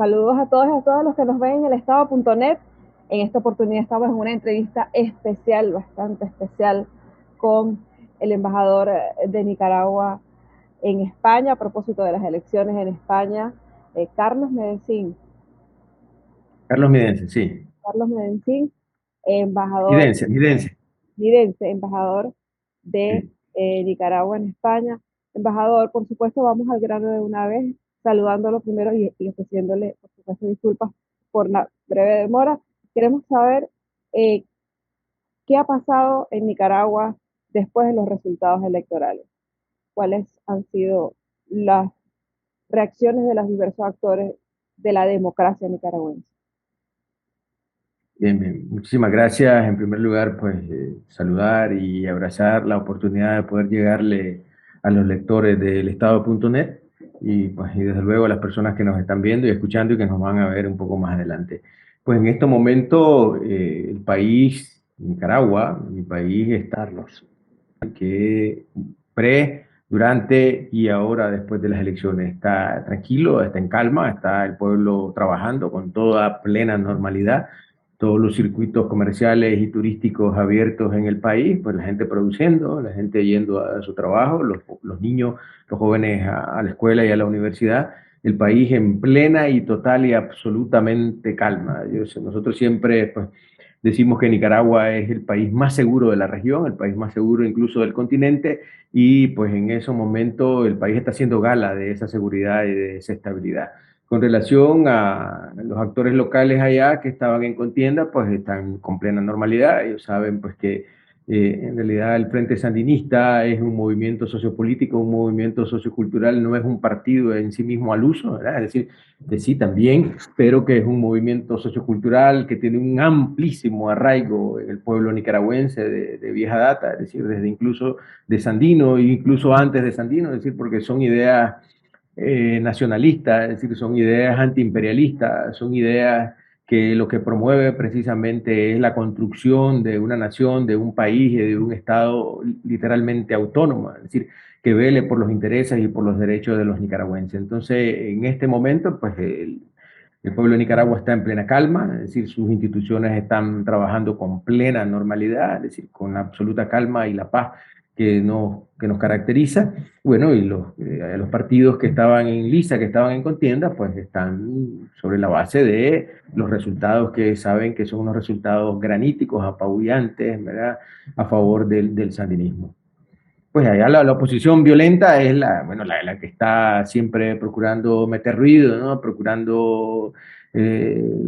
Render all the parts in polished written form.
Saludos a todos y a todos los que nos ven en el estado.net. En esta oportunidad estamos en una entrevista especial, bastante especial, con el embajador de Nicaragua en España a propósito de las elecciones en España, Carlos Medencín. Carlos Midense, sí. Carlos Medencín, embajador Midense, Midense. mirense, embajador de Sí. Nicaragua en España. Embajador, por supuesto, vamos al grano de una vez, saludándolo primero y ofreciéndole, por supuesto, disculpas por la breve demora. Queremos saber eh, qué ha pasado en Nicaragua después de los resultados electorales. ¿Cuáles han sido las reacciones de los diversos actores de la democracia nicaragüense? Bien, bien. Muchísimas gracias. En primer lugar, pues saludar y abrazar la oportunidad de poder llegarle a los lectores del estado.net y, pues, y desde luego a las personas que nos están viendo y escuchando y que nos van a ver un poco más adelante. Pues en este momento el país, Nicaragua, mi país está que durante y ahora después de las elecciones está tranquilo, está en calma, está el pueblo trabajando con toda plena normalidad, todos los circuitos comerciales y turísticos abiertos en el país, pues la gente produciendo, la gente yendo a su trabajo, los niños, los jóvenes a la escuela y a la universidad, el país en plena y total y absolutamente calma. Nosotros siempre pues, decimos que Nicaragua es el país más seguro de la región, el país más seguro incluso del continente, y pues en ese momento el país está haciendo gala de esa seguridad y de esa estabilidad. Con relación a los actores locales allá que estaban en contienda, pues están con plena normalidad. Ellos saben pues que en realidad el Frente Sandinista es un movimiento sociopolítico, un movimiento sociocultural, no es un partido en sí mismo al uso, ¿verdad? Es decir, que sí también, pero que es un movimiento sociocultural que tiene un amplísimo arraigo en el pueblo nicaragüense de vieja data, es decir, desde incluso de Sandino e incluso antes de Sandino, es decir, porque son ideas nacionalistas, es decir, son ideas antiimperialistas, son ideas que lo que promueve precisamente es la construcción de una nación, de un país y de un Estado literalmente autónomo, es decir, que vele por los intereses y por los derechos de los nicaragüenses. Entonces, en este momento, pues el pueblo de Nicaragua está en plena calma, es decir, sus instituciones están trabajando con plena normalidad, es decir, con la absoluta calma y la paz que nos caracteriza. Bueno, y los partidos que estaban en lista, que estaban en contienda, pues están sobre la base de los resultados que saben que son unos resultados graníticos, apabullantes, ¿verdad? A favor del sandinismo. Pues allá la oposición violenta es bueno, la que está siempre procurando meter ruido, ¿no? Procurando eh,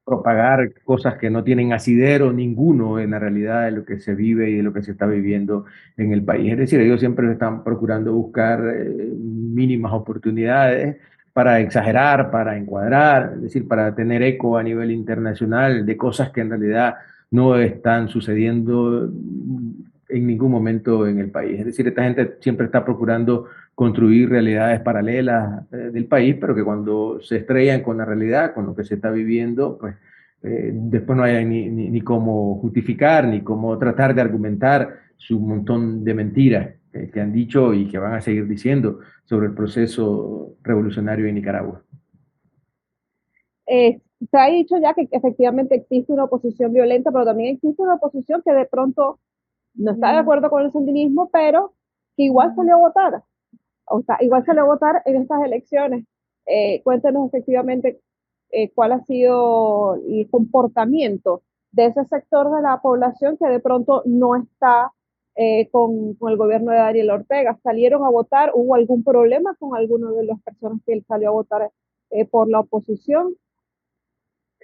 propagar cosas que no tienen asidero ninguno en la realidad de lo que se vive y de lo que se está viviendo en el país. Es decir, ellos siempre están procurando buscar mínimas oportunidades para exagerar, para encuadrar, es decir, para tener eco a nivel internacional de cosas que en realidad no están sucediendo en ningún momento en el país. Es decir, esta gente siempre está procurando construir realidades paralelas del país, pero que cuando se estrellan con la realidad, con lo que se está viviendo, pues después no hay ni cómo justificar, ni cómo tratar de argumentar su montón de mentiras que han dicho y que van a seguir diciendo sobre el proceso revolucionario en Nicaragua. Se ha dicho ya que efectivamente existe una oposición violenta, pero también existe una oposición que de pronto no está de acuerdo con el sandinismo, pero que igual salió a votar. O sea, igual salió a votar en estas elecciones. Cuéntenos efectivamente cuál ha sido el comportamiento de ese sector de la población que de pronto no está con el gobierno de Daniel Ortega. ¿Salieron a votar? ¿Hubo algún problema con alguno de las personas que salió a votar por la oposición?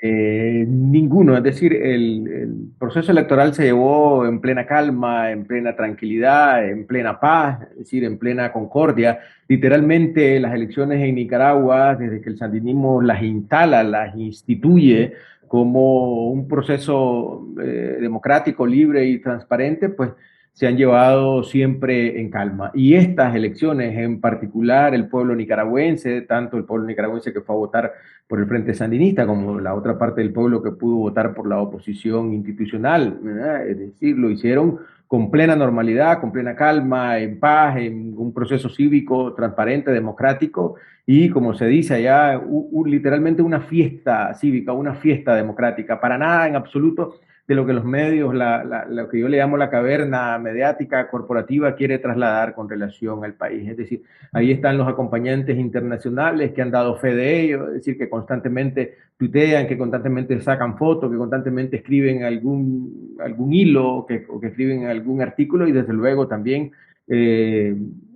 Ninguno, es decir, el proceso electoral se llevó en plena calma, en plena tranquilidad, en plena paz, es decir, en plena concordia. Literalmente las elecciones en Nicaragua, desde que el sandinismo las instala, las instituye como un proceso democrático, libre y transparente, pues se han llevado siempre en calma. Y estas elecciones, en particular el pueblo nicaragüense, tanto el pueblo nicaragüense que fue a votar por el Frente Sandinista, como la otra parte del pueblo que pudo votar por la oposición institucional, ¿verdad? Es decir, lo hicieron con plena normalidad, con plena calma, en paz, en un proceso cívico transparente, democrático y, como se dice allá, literalmente una fiesta cívica, una fiesta democrática, para nada en absoluto de lo que los medios, lo que yo le llamo la caverna mediática corporativa quiere trasladar con relación al país. Es decir, ahí están los acompañantes internacionales que han dado fe de ello, es decir, que constantemente tuitean, que constantemente sacan fotos, que constantemente escriben algún hilo o que escriben algún artículo y desde luego también eh,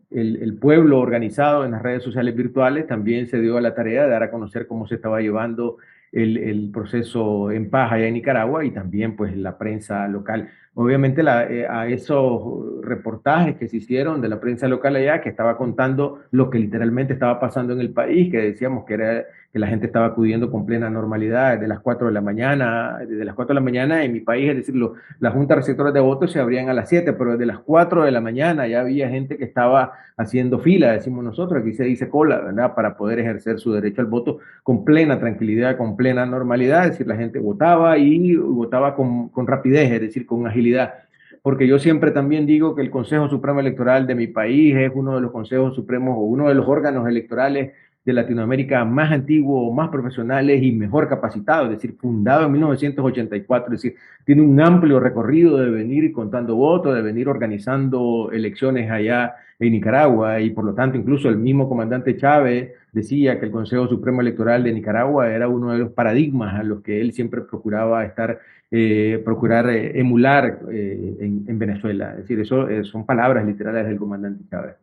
el pueblo organizado en las redes sociales virtuales también se dio a la tarea de dar a conocer cómo se estaba llevando el proceso en paz allá en Nicaragua y también pues la prensa local. Obviamente a esos reportajes que se hicieron de la prensa local allá, que estaba contando lo que literalmente estaba pasando en el país, que decíamos que era que la gente estaba acudiendo con plena normalidad desde las 4 de la mañana, desde las 4 de la mañana en mi país, es decir, las juntas receptoras de votos se abrían a las 7, pero desde las 4 de la mañana ya había gente que estaba haciendo fila, decimos nosotros, aquí se dice cola, ¿verdad? Para poder ejercer su derecho al voto con plena tranquilidad, con plena normalidad, es decir, la gente votaba y votaba con rapidez, es decir, con agilidad. Porque yo siempre también digo que el Consejo Supremo Electoral de mi país es uno de los consejos supremos o uno de los órganos electorales de Latinoamérica más antiguos, más profesionales y mejor capacitados, es decir, fundado en 1984, es decir, tiene un amplio recorrido de venir contando votos, de venir organizando elecciones allá en Nicaragua y por lo tanto incluso el mismo comandante Chávez decía que el Consejo Supremo Electoral de Nicaragua era uno de los paradigmas a los que él siempre procuraba procurar emular en Venezuela. Es decir, eso son palabras literales del comandante Chávez.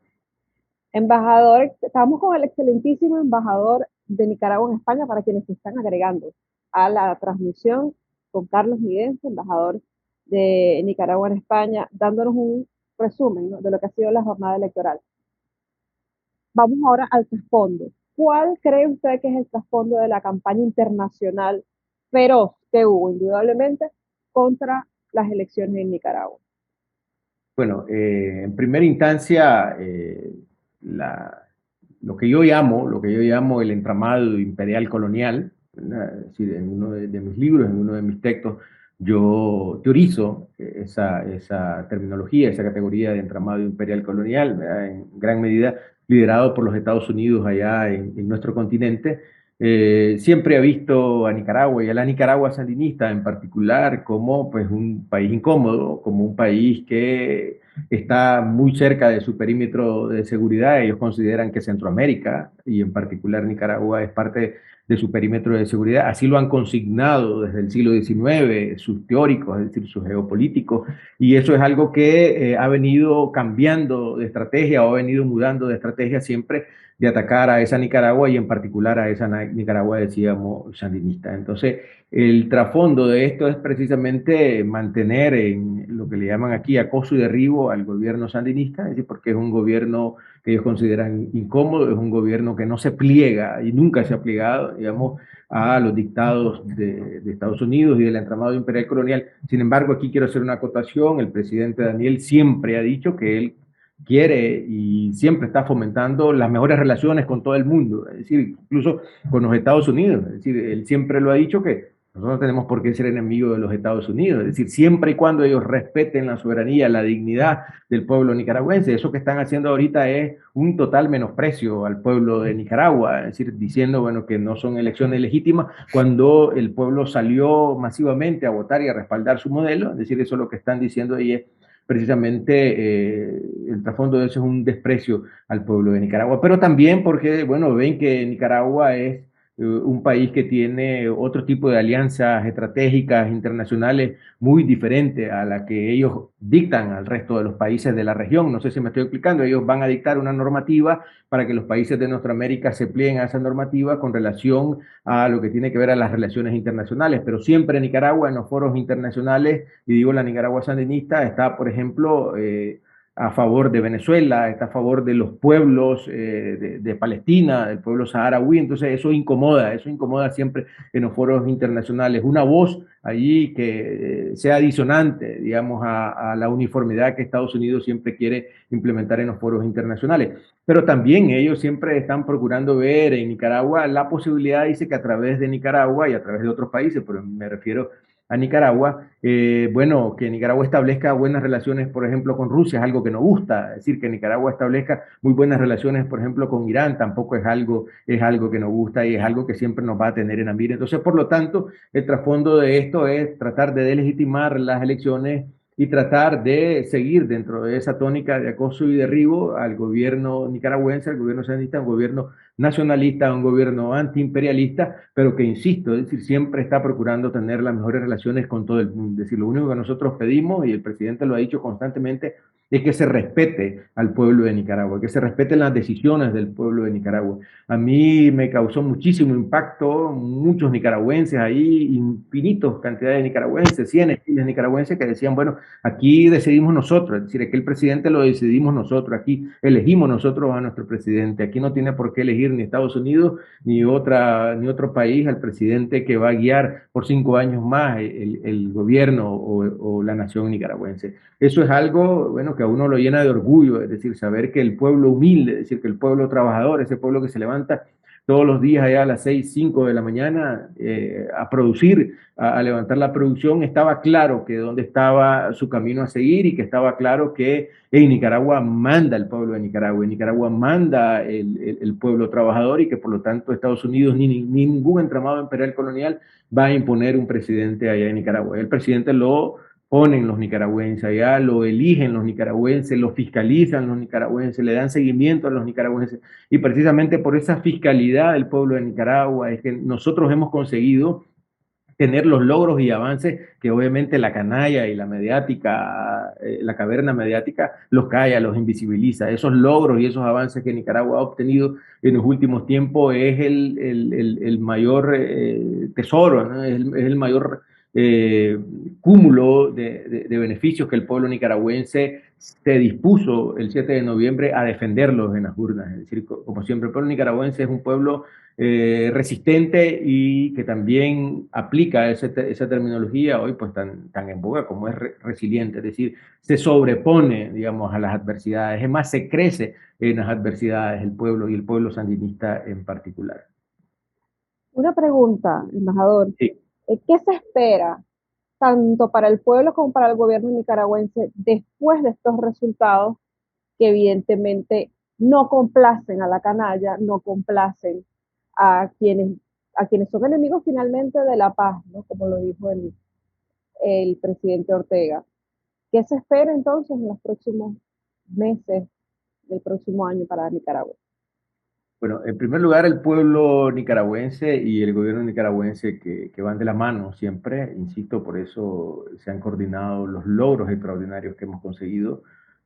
Embajador, estamos con el excelentísimo embajador de Nicaragua en España para quienes se están agregando a la transmisión con Carlos Miguenza, embajador de Nicaragua en España, dándonos un resumen, ¿no?, de lo que ha sido la jornada electoral. Vamos ahora al trasfondo. ¿Cuál cree usted que es el trasfondo de la campaña internacional feroz que hubo, indudablemente, contra las elecciones en Nicaragua? Bueno, en primera instancia, la, lo que yo llamo el entramado imperial colonial, ¿verdad? Es decir, en uno de mis libros, en uno de mis textos, yo teorizo esa terminología, esa categoría de entramado imperial colonial, ¿verdad? En gran medida liderado por los Estados Unidos allá en nuestro continente. Siempre ha visto a Nicaragua y a la Nicaragua sandinista en particular como pues, un país incómodo, como un país que está muy cerca de su perímetro de seguridad. Ellos consideran que Centroamérica y en particular Nicaragua es parte de su perímetro de seguridad. Así lo han consignado desde el siglo XIX sus teóricos, es decir, sus geopolíticos, y eso es algo que ha venido cambiando de estrategia o ha venido mudando de estrategia siempre de atacar a esa Nicaragua y en particular a esa Nicaragua, decíamos, sandinista. Entonces, el trasfondo de esto es precisamente mantener en lo que le llaman aquí acoso y derribo al gobierno sandinista, es decir, porque es un gobierno que ellos consideran incómodo, es un gobierno que no se pliega y nunca se ha plegado, digamos, a los dictados de Estados Unidos y del entramado imperial colonial. Sin embargo, aquí quiero hacer una acotación, el presidente Daniel siempre ha dicho que él quiere y siempre está fomentando las mejores relaciones con todo el mundo, es decir, incluso con los Estados Unidos. Es decir, él siempre lo ha dicho que nosotros no tenemos por qué ser enemigos de los Estados Unidos, es decir, siempre y cuando ellos respeten la soberanía, la dignidad del pueblo nicaragüense. Eso que están haciendo ahorita es un total menosprecio al pueblo de Nicaragua, es decir, diciendo, bueno, que no son elecciones legítimas cuando el pueblo salió masivamente a votar y a respaldar su modelo. Es decir, eso es lo que están diciendo y es precisamente el trasfondo de eso es un desprecio al pueblo de Nicaragua, pero también porque, bueno, ven que Nicaragua es un país que tiene otro tipo de alianzas estratégicas internacionales muy diferente a la que ellos dictan al resto de los países de la región. No sé si me estoy explicando, ellos van a dictar una normativa para que los países de Nuestra se plieguen a esa normativa con relación a lo que tiene que ver a las relaciones internacionales, pero siempre Nicaragua en los foros internacionales, y digo la Nicaragua sandinista, está, por ejemplo, a favor de Venezuela, está a favor de los pueblos de Palestina, del pueblo saharaui. Entonces eso incomoda siempre en los foros internacionales. Una voz allí que sea disonante, digamos, a la uniformidad que Estados Unidos siempre quiere implementar en los foros internacionales. Pero también ellos siempre están procurando ver en Nicaragua la posibilidad, dice que a través de Nicaragua y a través de otros países, pero me refiero a Nicaragua. Bueno, que Nicaragua establezca buenas relaciones, por ejemplo, con Rusia es algo que nos gusta. Es decir, que Nicaragua establezca muy buenas relaciones, por ejemplo, con Irán tampoco es algo que nos gusta y es algo que siempre nos va a tener en la mira. Entonces, por lo tanto, el trasfondo de esto es tratar de delegitimar las elecciones y tratar de seguir dentro de esa tónica de acoso y derribo al gobierno nicaragüense, al gobierno sandinista, un gobierno nacionalista, un gobierno antiimperialista, pero que, insisto, es decir, siempre está procurando tener las mejores relaciones con todo el mundo. Es decir, lo único que nosotros pedimos, y el presidente lo ha dicho constantemente, es que se respete al pueblo de Nicaragua, que se respeten las decisiones del pueblo de Nicaragua. A mí me causó muchísimo impacto, muchos nicaragüenses ahí, infinitos cantidades de nicaragüenses, cientos de nicaragüenses que decían, bueno, aquí decidimos nosotros, es decir, aquí el presidente lo decidimos nosotros, aquí elegimos nosotros a nuestro presidente, aquí no tiene por qué elegir ni Estados Unidos ni otro país al presidente que va a guiar por 5 años más el gobierno o la nación nicaragüense. Eso es algo, bueno, que a uno lo llena de orgullo, es decir, saber que el pueblo humilde, es decir, que el pueblo trabajador, ese pueblo que se levanta todos los días allá a las 6, 5 de la mañana a producir, a levantar la producción, estaba claro que dónde estaba su camino a seguir y que estaba claro que en Nicaragua manda el pueblo de Nicaragua, en Nicaragua manda el pueblo trabajador y que por lo tanto Estados Unidos ni ningún entramado imperial colonial va a imponer un presidente allá en Nicaragua. El presidente lo ponen los nicaragüenses allá, lo eligen los nicaragüenses, lo fiscalizan los nicaragüenses, le dan seguimiento a los nicaragüenses. Y precisamente por esa fiscalidad del pueblo de Nicaragua es que nosotros hemos conseguido tener los logros y avances que obviamente la canalla y la mediática, la caverna mediática, los calla, los invisibiliza. Esos logros y esos avances que Nicaragua ha obtenido en los últimos tiempos es el mayor tesoro, ¿no? Es el mayor eh, cúmulo de beneficios que el pueblo nicaragüense se dispuso el 7 de noviembre a defenderlos en las urnas. Es decir, como siempre, el pueblo nicaragüense es un pueblo resistente y que también aplica esa terminología hoy pues tan en boga como es resiliente, es decir, se sobrepone, digamos, a las adversidades, es más, se crece en las adversidades el pueblo y el pueblo sandinista en particular. Una pregunta, embajador. Sí. ¿Qué se espera tanto para el pueblo como para el gobierno nicaragüense después de estos resultados que evidentemente no complacen a la canalla, no complacen a quienes, a quienes son enemigos finalmente de la paz, ¿no? Como lo dijo el presidente Ortega? ¿Qué se espera entonces en los próximos meses del próximo año para Nicaragua? Bueno, en primer lugar, el pueblo nicaragüense y el gobierno nicaragüense que van de la mano siempre, insisto, por eso se han coordinado los logros extraordinarios que hemos conseguido.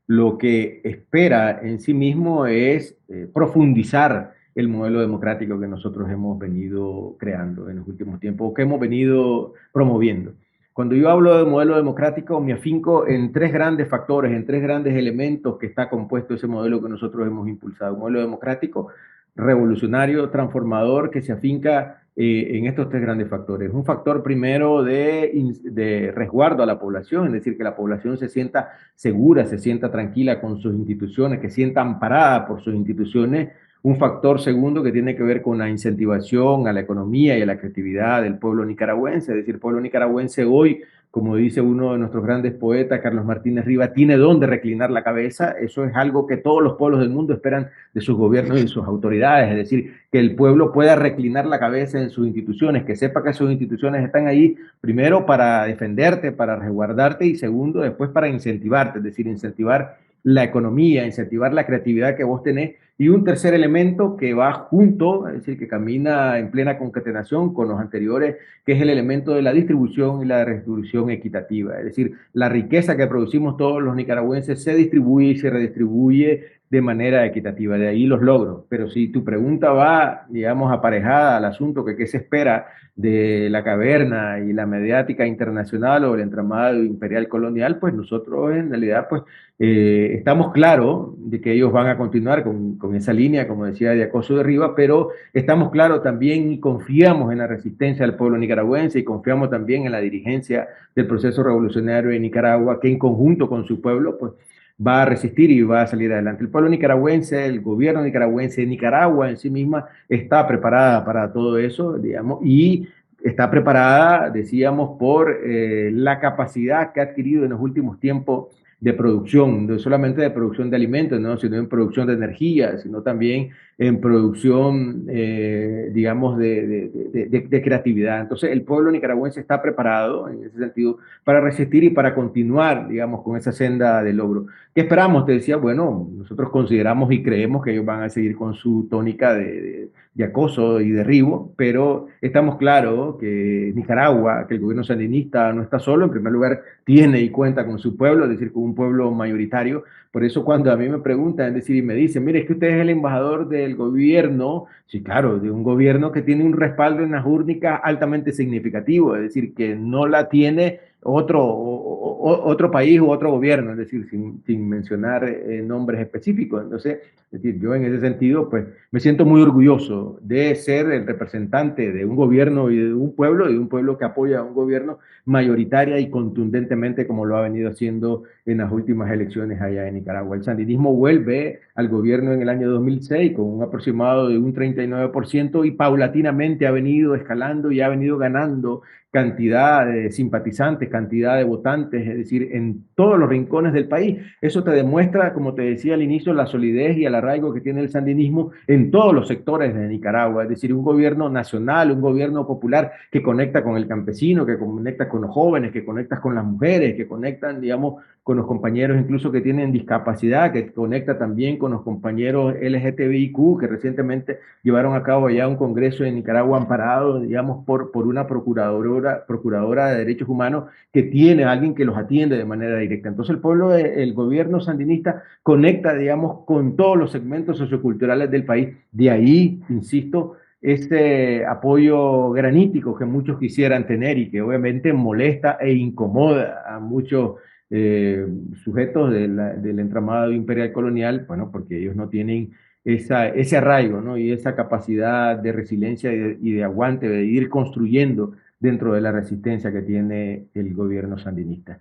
Lo que espera en sí mismo es profundizar el modelo democrático que nosotros hemos venido creando en los últimos tiempos, o que hemos venido promoviendo. Cuando yo hablo de modelo democrático, me afinco en tres grandes factores, en tres grandes elementos que está compuesto ese modelo que nosotros hemos impulsado. Un modelo democrático revolucionario, transformador, que se afinca en estos tres grandes factores. Un factor primero de resguardo a la población, es decir, que la población se sienta segura, se sienta tranquila con sus instituciones, que sienta amparada por sus instituciones. Un factor segundo que tiene que ver con la incentivación a la economía y a la creatividad del pueblo nicaragüense, es decir, el pueblo nicaragüense hoy, como dice uno de nuestros grandes poetas, Carlos Martínez Rivas, tiene donde reclinar la cabeza. Eso es algo que todos los pueblos del mundo esperan de sus gobiernos y de sus autoridades, es decir, que el pueblo pueda reclinar la cabeza en sus instituciones, que sepa que sus instituciones están ahí, primero para defenderte, para resguardarte y segundo, después para incentivarte, es decir, incentivar la economía, incentivar la creatividad que vos tenés. Y un tercer elemento que va junto, es decir, que camina en plena concatenación con los anteriores, que es el elemento de la distribución y la redistribución equitativa. Es decir, la riqueza que producimos todos los nicaragüenses se distribuye y se redistribuye de manera equitativa. De ahí los logros. Pero si tu pregunta va, digamos, aparejada al asunto que qué se espera de la caverna y la mediática internacional o el entramado imperial colonial, pues nosotros en realidad pues estamos claros de que ellos van a continuar con esa línea, como decía, de acoso de arriba, pero estamos claros también y confiamos en la resistencia del pueblo nicaragüense y confiamos también en la dirigencia del proceso revolucionario de Nicaragua, que en conjunto con su pueblo, pues va a resistir y va a salir adelante. El pueblo nicaragüense, el gobierno nicaragüense, Nicaragua en sí misma está preparada para todo eso, digamos, y está preparada, decíamos, por la capacidad que ha adquirido en los últimos tiempos de producción, no solamente de producción de alimentos, ¿no? Sino en producción de energía, sino también en producción, digamos, de creatividad. Entonces, el pueblo nicaragüense está preparado en ese sentido para resistir y para continuar, digamos, con esa senda de logro. ¿Qué esperamos? Te decía, bueno, nosotros consideramos y creemos que ellos van a seguir con su tónica de acoso y derribo, pero estamos claros que Nicaragua, que el gobierno sandinista no está solo, en primer lugar tiene y cuenta con su pueblo, es decir, con un pueblo mayoritario. Por eso cuando a mí me preguntan, es decir, y me dicen, mire, es que usted es el embajador del gobierno, sí, claro, de un gobierno que tiene un respaldo en las úrnicas altamente significativo, es decir, que no la tiene otro país u otro gobierno, es decir, sin mencionar nombres específicos. Entonces, es decir, yo en ese sentido, pues me siento muy orgulloso de ser el representante de un gobierno y de un pueblo que apoya a un gobierno mayoritaria y contundentemente como lo ha venido haciendo en las últimas elecciones allá en Nicaragua. El sandinismo vuelve al gobierno en el año 2006 con un aproximado de un 39% y paulatinamente ha venido escalando y ha venido ganando cantidad de simpatizantes, cantidad de votantes, es decir, en todos los rincones del país. Eso te demuestra, como te decía al inicio, la solidez y el arraigo que tiene el sandinismo en todos los sectores de Nicaragua, es decir, un gobierno nacional, un gobierno popular que conecta con el campesino, que conecta con los jóvenes, que conecta con las mujeres, que conectan, digamos, con los compañeros incluso que tienen discapacidad, que conecta también con los compañeros LGTBIQ, que recientemente llevaron a cabo ya un congreso en Nicaragua amparado, digamos, por una procuradora de derechos humanos que tiene a alguien que los atiende de manera directa. Entonces el pueblo, el gobierno sandinista conecta, digamos, con todos los segmentos socioculturales del país. De ahí, insisto, este apoyo granítico que muchos quisieran tener y que obviamente molesta e incomoda a muchos eh, sujetos del entramado imperial colonial, bueno, porque ellos no tienen ese arraigo, ¿no? Y esa capacidad de resiliencia y de aguante, de ir construyendo dentro de la resistencia que tiene el gobierno sandinista.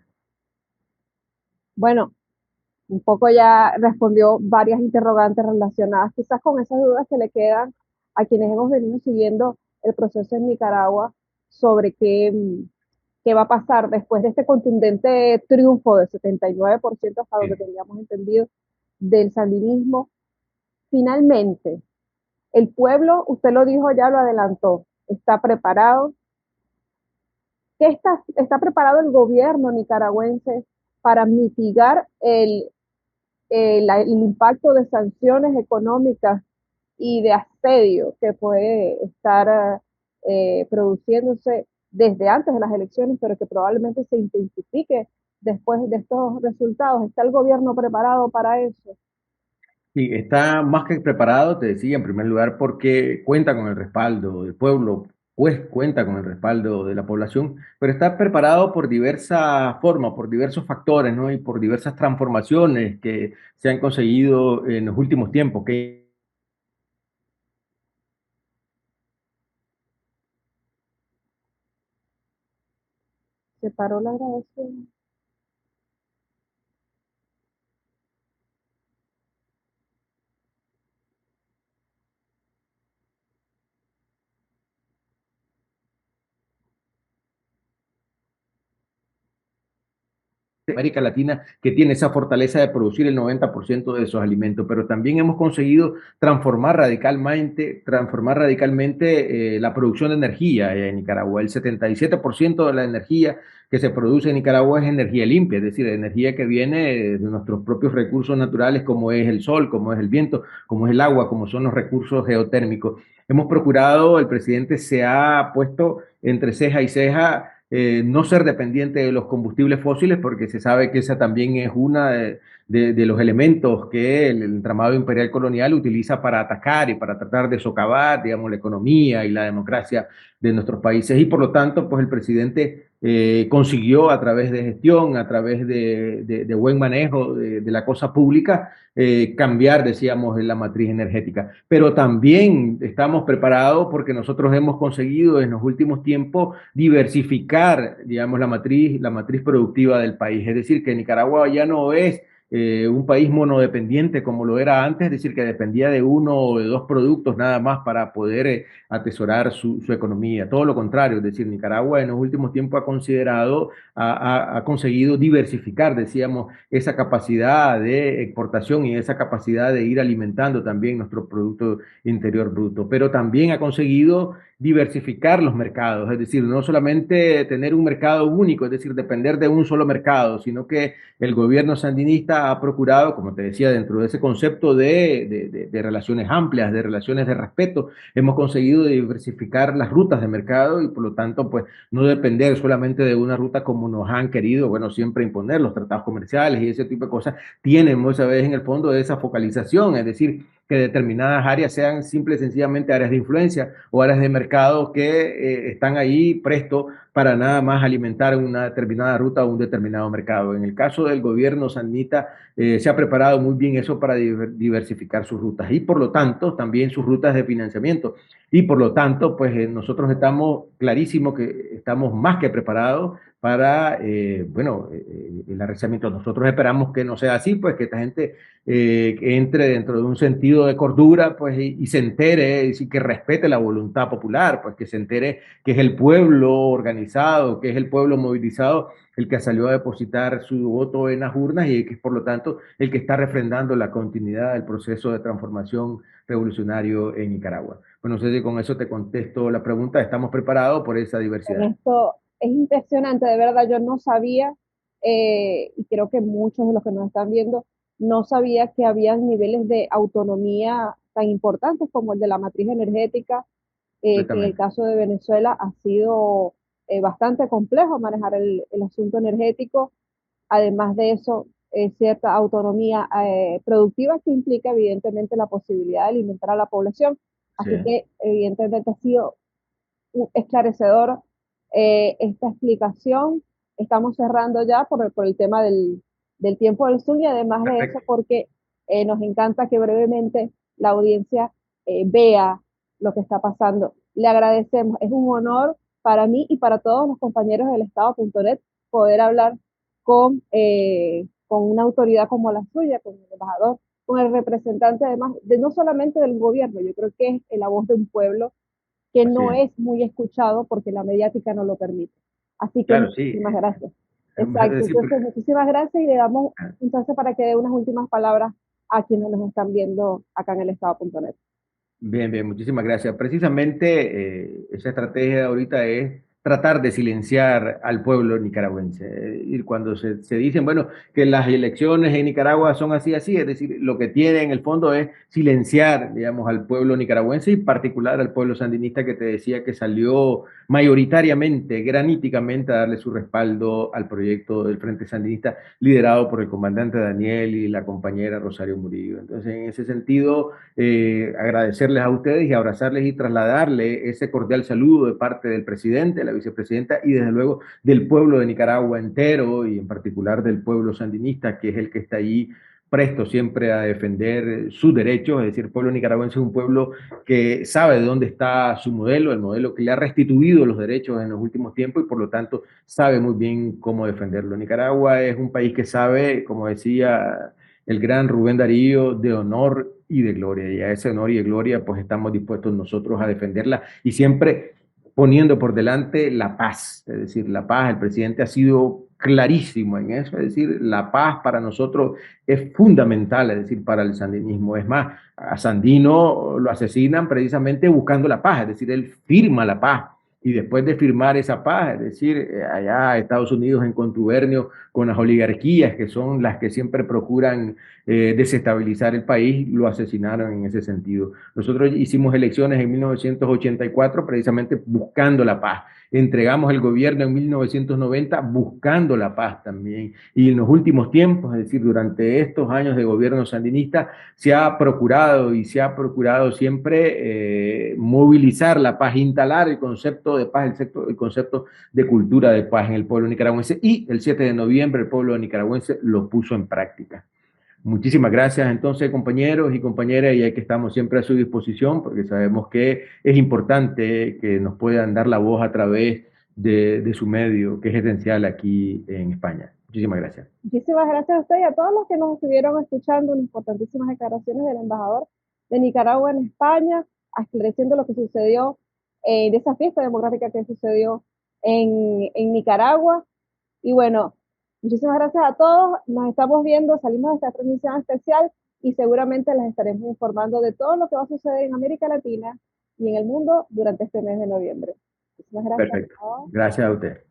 Bueno, un poco ya respondió varias interrogantes relacionadas quizás con esas dudas que le quedan a quienes hemos venido siguiendo el proceso en Nicaragua sobre qué va a pasar después de este contundente triunfo del 79% hasta donde teníamos entendido del sandinismo. Finalmente, el pueblo, usted lo dijo, ya lo adelantó, está preparado. ¿Qué está preparado el gobierno nicaragüense para mitigar el impacto de sanciones económicas y de asedio que puede estar produciéndose desde antes de las elecciones, pero que probablemente se intensifique después de estos resultados? ¿Está el gobierno preparado para eso? Sí, está más que preparado, te decía, en primer lugar, porque cuenta con el respaldo del pueblo, pues cuenta con el respaldo de la población, pero está preparado por diversas formas, por diversos factores, ¿no? Y por diversas transformaciones que se han conseguido en los últimos tiempos, que ¿Se paró la grabación? América Latina que tiene esa fortaleza de producir el 90% de esos alimentos, pero también hemos conseguido transformar radicalmente la producción de energía en Nicaragua. El 77% de la energía que se produce en Nicaragua es energía limpia, es decir, energía que viene de nuestros propios recursos naturales como es el sol, como es el viento, como es el agua, como son los recursos geotérmicos. Hemos procurado, el presidente se ha puesto entre ceja y ceja no ser dependiente de los combustibles fósiles, porque se sabe que esa también es una de los elementos que el entramado imperial colonial utiliza para atacar y para tratar de socavar, digamos, la economía y la democracia de nuestros países. Y por lo tanto, pues el presidente consiguió a través de gestión, a través de buen manejo de la cosa pública, cambiar, decíamos, en la matriz energética. Pero también estamos preparados porque nosotros hemos conseguido en los últimos tiempos diversificar, digamos, la matriz productiva del país. Es decir, que Nicaragua ya no es un país monodependiente como lo era antes, es decir, que dependía de uno o de dos productos nada más para poder atesorar su economía. Todo lo contrario, es decir, Nicaragua en los últimos tiempos ha considerado, ha conseguido diversificar, decíamos, esa capacidad de exportación y esa capacidad de ir alimentando también nuestro Producto Interior Bruto, pero también ha conseguido diversificar los mercados, es decir, no solamente tener un mercado único, es decir, depender de un solo mercado, sino que el gobierno sandinista ha procurado, como te decía, dentro de ese concepto de relaciones amplias, de relaciones de respeto, hemos conseguido diversificar las rutas de mercado y por lo tanto, pues, no depender solamente de una ruta como nos han querido, bueno, siempre imponer los tratados comerciales y ese tipo de cosas, tienen muchas veces en el fondo esa focalización, es decir, que determinadas áreas sean simple y sencillamente áreas de influencia o áreas de mercado que están ahí presto para nada más alimentar una determinada ruta o un determinado mercado. En el caso del gobierno sandinista, se ha preparado muy bien eso para diversificar sus rutas y por lo tanto también sus rutas de financiamiento. Y por lo tanto, pues nosotros estamos clarísimos que estamos más que preparados para, bueno, el arreciamiento. Nosotros esperamos que no sea así, pues que esta gente que entre dentro de un sentido de cordura, pues, y se entere, y que respete la voluntad popular, pues que se entere que es el pueblo organizado, que es el pueblo movilizado el que salió a depositar su voto en las urnas y que es por lo tanto el que está refrendando la continuidad del proceso de transformación revolucionario en Nicaragua. Bueno, no sé si con eso te contesto la pregunta, ¿estamos preparados por esa Con diversidad? esto es impresionante, de verdad, yo no sabía, y creo que muchos de los que nos están viendo, no sabía que había niveles de autonomía tan importantes como el de la matriz energética, que en el Completamente. caso de Venezuela ha sido bastante complejo manejar el asunto energético. Además de eso, cierta autonomía productiva que implica evidentemente la posibilidad de alimentar a la población. Sí, Así que evidentemente ha sido esclarecedor esta explicación. Estamos cerrando ya por el tema del tiempo del Zoom y además de eso perfecto. porque nos encanta que brevemente la audiencia vea lo que está pasando. Le agradecemos, es un honor para mí y para todos los compañeros del Estado.net poder hablar con una autoridad como la suya, con el embajador, con el representante además, de no solamente del gobierno, yo creo que es la voz de un pueblo que Así no es. es muy escuchado porque la mediática no lo permite. Así que Claro, sí. muchísimas gracias. Es Exacto, decir, entonces muchísimas gracias y le damos un chance para que dé unas últimas palabras a quienes nos están viendo acá en el estado.net. bien, bien, muchísimas gracias. Precisamente esa estrategia ahorita es tratar de silenciar al pueblo nicaragüense. Y cuando se dicen, bueno, que las elecciones en Nicaragua son así, así, es decir, lo que tiene en el fondo es silenciar, digamos, al pueblo nicaragüense y en particular al pueblo sandinista que te decía que salió mayoritariamente, graníticamente a darle su respaldo al proyecto del Frente Sandinista liderado por el comandante Daniel y la compañera Rosario Murillo. Entonces, en ese sentido agradecerles a ustedes y abrazarles y trasladarle ese cordial saludo de parte del presidente, de la vicepresidenta y desde luego del pueblo de Nicaragua entero y en particular del pueblo sandinista, que es el que está allí presto siempre a defender sus derechos, es decir, el pueblo nicaragüense es un pueblo que sabe de dónde está su modelo, el modelo que le ha restituido los derechos en los últimos tiempos y por lo tanto sabe muy bien cómo defenderlo. Nicaragua es un país que sabe, como decía el gran Rubén Darío, de honor y de gloria. Y a ese honor y de gloria, pues estamos dispuestos nosotros a defenderla y siempre poniendo por delante la paz. Es decir, la paz, el presidente ha sido clarísimo en eso, es decir, la paz para nosotros es fundamental, es decir, para el sandinismo. Es más, a Sandino lo asesinan precisamente buscando la paz, es decir, él firma la paz y después de firmar esa paz, es decir, allá Estados Unidos en contubernio con las oligarquías, que son las que siempre procuran desestabilizar el país, lo asesinaron en ese sentido. Nosotros hicimos elecciones en 1984 precisamente buscando la paz. Entregamos el gobierno en 1990 buscando la paz también. Y en los últimos tiempos, es decir, durante estos años de gobierno sandinista, se ha procurado y se ha procurado siempre movilizar la paz, instalar el concepto de paz, el concepto de cultura de paz en el pueblo nicaragüense y el 7 de noviembre el pueblo nicaragüense lo puso en práctica. Muchísimas gracias entonces compañeros y compañeras y que estamos siempre a su disposición porque sabemos que es importante que nos puedan dar la voz a través de su medio que es esencial aquí en España. Muchísimas gracias. Muchísimas gracias a usted y a todos los que nos estuvieron escuchando unas importantísimas declaraciones del embajador de Nicaragua en España, esclareciendo lo que sucedió de esa fiesta democrática que sucedió en Nicaragua. Y bueno, muchísimas gracias a todos. Nos estamos viendo, salimos de esta transmisión especial y seguramente les estaremos informando de todo lo que va a suceder en América Latina y en el mundo durante este mes de noviembre. Muchísimas gracias. Perfecto. Gracias a usted.